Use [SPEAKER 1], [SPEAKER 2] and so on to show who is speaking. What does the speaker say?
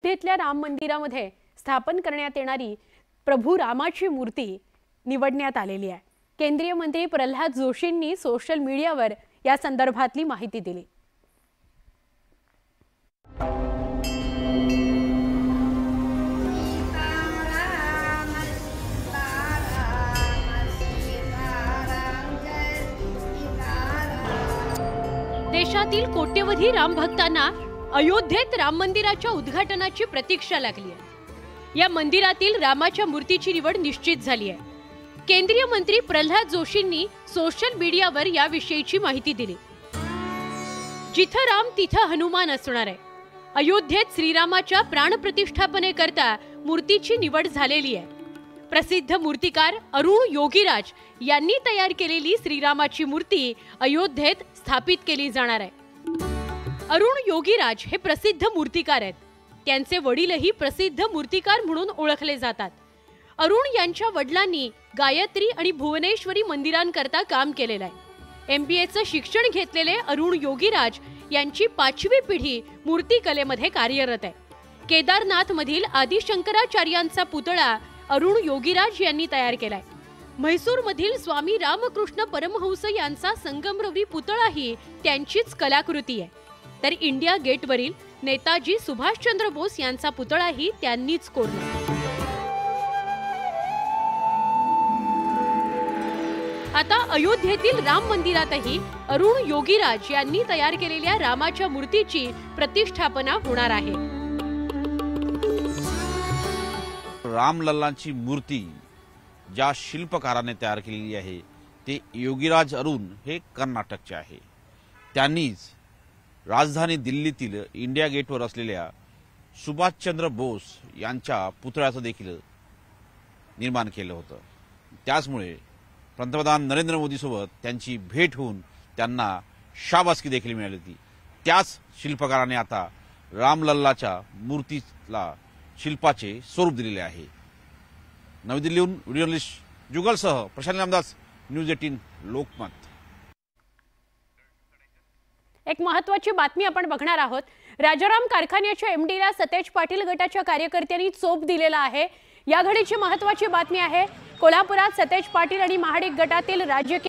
[SPEAKER 1] अयोध्येतल्या राम मंदिरामध्ये स्थापन करण्यात येणारी प्रभू रामाची मूर्ती निवडण्यात आलेली आहे। केंद्रीय मंत्री प्रल्हाद जोशींनी सोशल मीडियावर या संदर्भातली माहिती दिली। देशातील कोट्यवधी राम भक्तांना अयोध्येत राम मंदिराच्या उद्घाटनाची प्रतीक्षा लागली आहे। या मंदिरातील रामाच्या मूर्तीची निवड निश्चित झाली आहे। केंद्रीय मंत्री प्रल्हाद जोशींनी सोशल मीडियावर याविषयीची माहिती दिली। जिथं राम तिथं हनुमान असणार आहे। अयोध्येत श्रीरामाच्या प्राणप्रतिष्ठापनेकरता मूर्तीची निवड झालेली आहे। प्रसिद्ध मूर्तिकार अरुण योगीराज यांनी तयार केलेली श्रीरामाची मूर्ती अयोध्येत स्थापित केली जाणार आहे। अरुण योगीराज हे प्रसिद्ध मूर्तिकार आहेत। त्यांचे वडीलही प्रसिद्ध मूर्तिकार म्हणून ओळखले जातात। अरुण यांच्या वडिलांनी गायत्री आणि भुवनेश्वरी मंदिरांकरता काम केलेलं आहे। MBAचं शिक्षण घेतलेले अरुण योगीराज यांची 5वी पिढी मूर्तिकलेमध्ये कार्यरत आहे। केदारनाथ मधील आदि शंकराचार्यांचा पुतळा अरुण योगीराज यांनी तयार केलाय। म्हैसूर मधील स्वामी रामकृष्ण परमहंस यांचा संगमरवरी पुतळाही त्यांचीच कलाकृती आहे। तर इंडिया गेटवरील नेताजी सुभाषचंद्र बोस यांचा पुतळाही त्यांनीच कोरला। आता अयोध्येतील राम मंदिरातही अरुण योगीराज यांनी तयार केलेल्या रामाच्या मूर्तीची प्रतिष्ठापना होणार आहे।
[SPEAKER 2] रामलल्लांची मूर्ती ज्या शिल्पकाराने तयार केलेली आहे ते योगीराज अरुण हे कर्नाटकचे आहे। त्यांनीच राजधानी दिल्लीतील इंडिया गेटवर असलेल्या सुभाषचंद्र बोस यांच्या पुतळ्याचं देखील निर्माण केलं होतं। त्याचमुळे पंतप्रधान नरेंद्र मोदी सोबत त्यांची भेट होऊन त्यांना शाबासकी देखील मिळाली होती। त्याच शिल्पकाराने आता रामलल्लाच्या मूर्तीला शिल्पाचे स्वरूप दिलेले आहे। नवी दिल्लीहून व्हिडिओ जर्नलिस्ट जुगलसह प्रशांत रामदास, न्यूज 18 लोकमत।
[SPEAKER 1] एक महत्त्वाची बातमी आपण बघणार आहोत। राजाराम कारखान्याच्या MDला सतेज पाटील गटाच्या कार्यकर्त्यांनी चोप दिलेला आहे। या घडीची महत्त्वाची बातमी आहे। कोल्हापुरात सतेज पाटील आणि महाडिक गटातील राजकीय